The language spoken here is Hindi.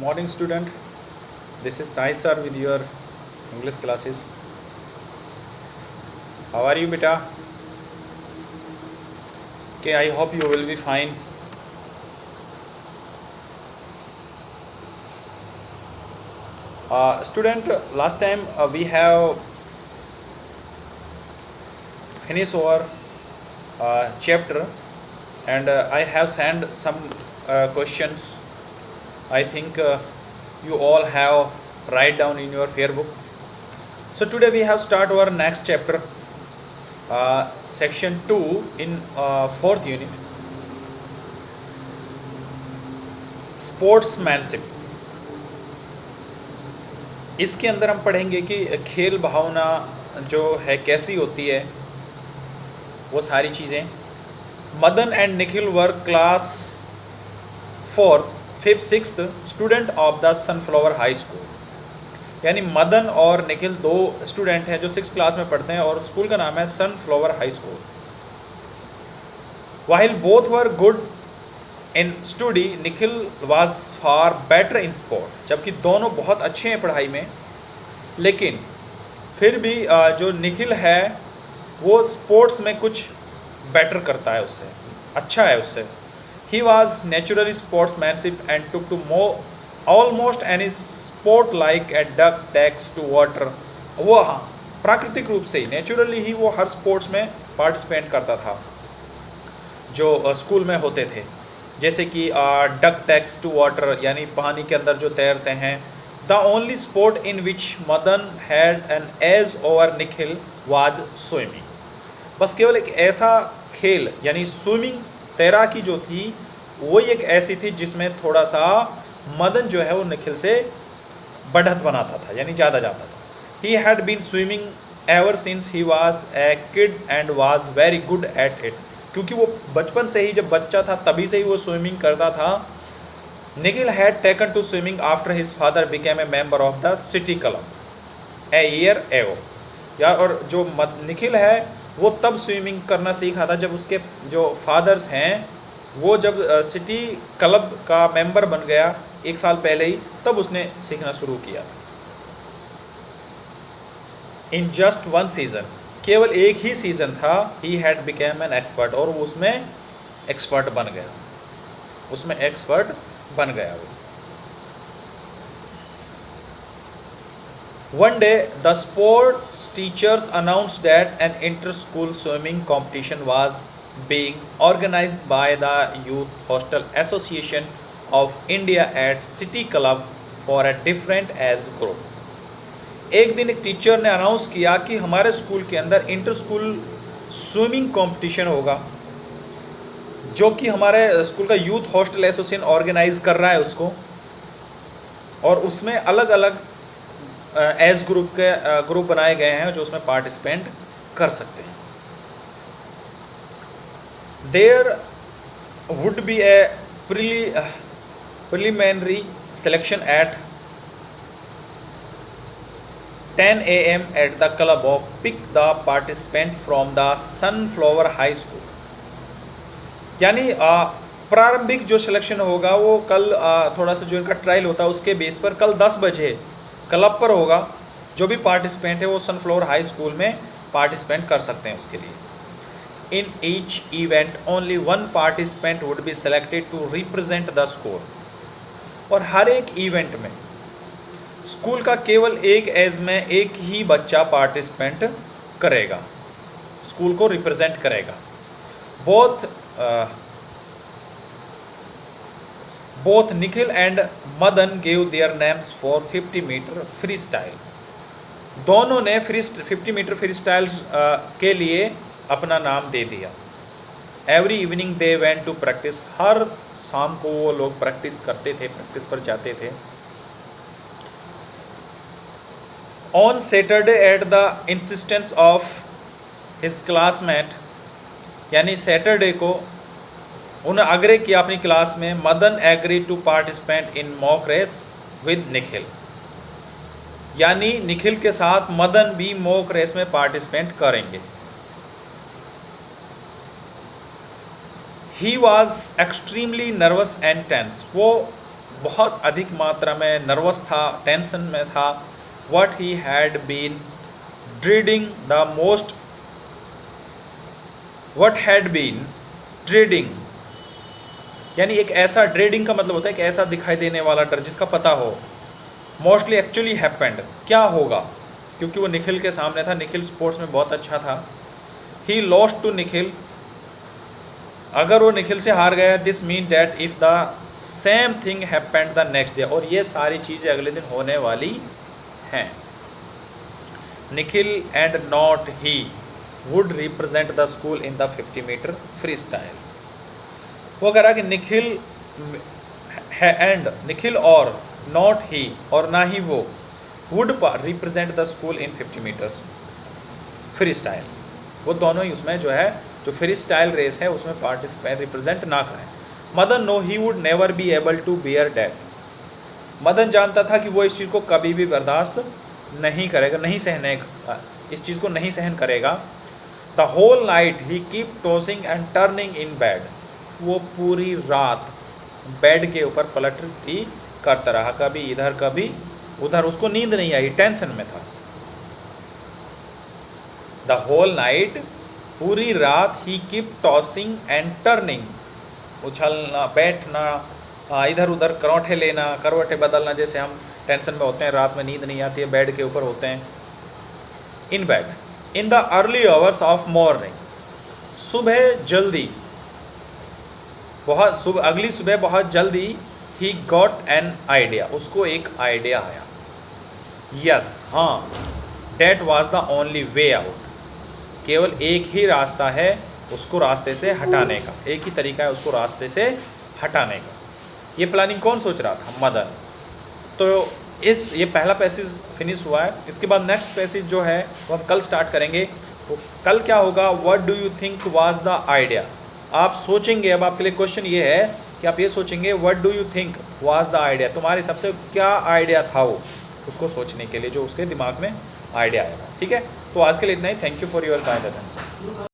Morning student, this is Sai sir with your English classes. How are you beta? Okay, I hope you will be fine. Student, last time we have finished our chapter and I have sent some questions. I think you all have write down in your fair book. So today we have start our next chapter, section 2 in fourth unit, sportsmanship. इसके अंदर हम पढ़ेंगे कि खेल भावना जो है कैसी होती है, वो सारी चीज़ें. Madan and Nikhil were class 4th, 5th, 6th student of the sunflower High school. यानी मदन और निखिल दो स्टूडेंट हैं जो 6th क्लास में पढ़ते हैं और स्कूल का नाम है sunflower High school. While both were good in study, Nikhil was far better in sport. जबकि दोनों बहुत अच्छे हैं पढ़ाई में, लेकिन फिर भी जो निखिल है वो स्पोर्ट्स में कुछ बेटर करता है, उससे अच्छा है उससे. He was naturally sportsmanship and took to almost any sport like a duck takes to water. वो हाँ, प्राकृतिक रूप से ही नेचुरली ही वो हर स्पोर्ट्स में पार्टिसिपेट करता था जो स्कूल में होते थे. जैसे कि डक टैक्स टू वाटर यानी पानी के अंदर जो तैरते हैं. The only sport in which Madan had an edge over Nikhil was swimming. बस केवल एक ऐसा खेल यानी स्विमिंग, तैराकी जो थी वो एक ऐसी थी जिसमें थोड़ा सा मदन जो है वो निखिल से बढ़त बनाता था, यानी ज़्यादा जाता था. He had been swimming ever since he was a kid and was very good at it. क्योंकि वो बचपन से ही, जब बच्चा था तभी से ही वो स्विमिंग करता था. Nikhil had taken to swimming after his father became a member of the city club a year ago. यार, और जो निखिल है वो तब स्विमिंग करना सीखा था जब उसके जो फादर्स हैं वो जब सिटी क्लब का मेंबर बन गया 1 साल पहले ही, तब उसने सीखना शुरू किया था. इन जस्ट 1 सीज़न, केवल एक ही सीज़न था, he had became an expert, और उसमें एक्सपर्ट बन गया, उसमें एक्सपर्ट बन गया वो. One day, the sports teachers announced that an inter-school swimming competition was being organized by the Youth Hostel Association of India at City Club for a different age group. एक दिन एक टीचर ने अनाउंस किया कि हमारे स्कूल के अंदर इंटर स्कूल स्विमिंग कंपटीशन होगा, जो कि हमारे स्कूल का यूथ हॉस्टल एसोसिएशन ऑर्गेनाइज कर रहा है उसको, और उसमें अलग अलग एज ग्रुप बनाए गए हैं जो उसमें पार्टिसिपेंट कर सकते हैं. There would be a preliminary selection at 10 AM at the club of pick the participant from the Sunflower High School. यानी प्रारंभिक जो सिलेक्शन होगा वो कल थोड़ा सा जो इनका ट्रायल होता है उसके बेस पर कल 10 बजे क्लब पर होगा. जो भी पार्टिसिपेंट है वो सनफ्लावर हाई स्कूल में पार्टिसिपेंट कर सकते हैं उसके लिए. In each event only 1 participant would be selected to represent the school. और हर एक इवेंट में स्कूल का केवल एक एज में एक ही बच्चा पार्टिसिपेंट करेगा, स्कूल को रिप्रेजेंट करेगा. Both Nikhil and Madan gave their names for 50 metre freestyle. दोनों ने 50 मीटर फ्री स्टाइल के लिए अपना नाम दे दिया. Every evening they went to practice. हर शाम को वो लोग प्रैक्टिस करते थे, प्रैक्टिस पर जाते थे. On Saturday at the insistence of his classmate, यानी सैटरडे को उन्हें आग्रह किया अपनी क्लास में. Madan agree to participant in mock race with Nikhil. यानी निखिल के साथ मदन भी मॉक रेस में पार्टिसिपेंट करेंगे. He was extremely nervous and tense. वो बहुत अधिक मात्रा में नर्वस था, टेंशन में था। What he had been dreading the most, what had been dreading, यानी एक ऐसा, ड्रीडिंग का मतलब होता है कि ऐसा दिखाई देने वाला डर जिसका पता हो, मोस्टली एक्चुअली हैपेंड, क्या होगा, क्योंकि वो निखिल के सामने था। निखिल स्पोर्ट्स में बहुत अच्छा था। ही लॉस्ट टू निखिल, अगर वो निखिल से हार गया, this mean that if the same thing happened the next day, और ये सारी चीज़ें अगले दिन होने वाली हैं। Nikhil and not he would represent the school in the 50 metre freestyle. वो कह रहा कि निखिल एंड, निखिल और नॉट ही, और ना ही वो, would represent the school in 50 metres freestyle, वो दोनों ही उसमें जो है, जो फ्री स्टाइल रेस है उसमें पार्टिसिपेट रिप्रेजेंट ना करें। Madan know he would never be able to bear that, Madan जानता था कि वो इस चीज़ को कभी भी बर्दाश्त नहीं करेगा, नहीं सहने, इस चीज़ को नहीं सहन करेगा। The whole night he keep tossing and turning in bed, वो पूरी रात बेड के ऊपर पलटी करता रहा, कभी इधर कभी उधर, उसको नींद नहीं आई, टेंशन में था। द होल नाइट, पूरी रात, ही कीप टॉसिंग एंड टर्निंग, उछलना बैठना, इधर उधर करौटे लेना, करवटें बदलना, जैसे हम टेंशन में होते हैं, रात में नींद नहीं आती है, बेड के ऊपर होते हैं। In bed, in the early hours of morning, सुबह जल्दी, बहुत सुबह, अगली सुबह बहुत जल्दी, ही गॉट एन आइडिया, उसको एक आइडिया आया। यस, हाँ, that was the only way out, केवल एक ही रास्ता है उसको रास्ते से हटाने का, एक ही तरीका है उसको रास्ते से हटाने का। ये प्लानिंग कौन सोच रहा था? मदन। तो ये पहला पैसेज फिनिश हुआ है। इसके बाद नेक्स्ट पैसेज जो है वो हम कल स्टार्ट करेंगे। वो कल क्या होगा? What do you think was the idea, आप सोचेंगे। अब आपके लिए क्वेश्चन ये है कि आप ये सोचेंगे what do you think was the idea, तुम्हारे सबसे क्या आइडिया था वो, उसको सोचने के लिए जो उसके दिमाग में आइडिया आएगा। ठीक है, तो आज के लिए इतना ही। Thank you for your kind attention.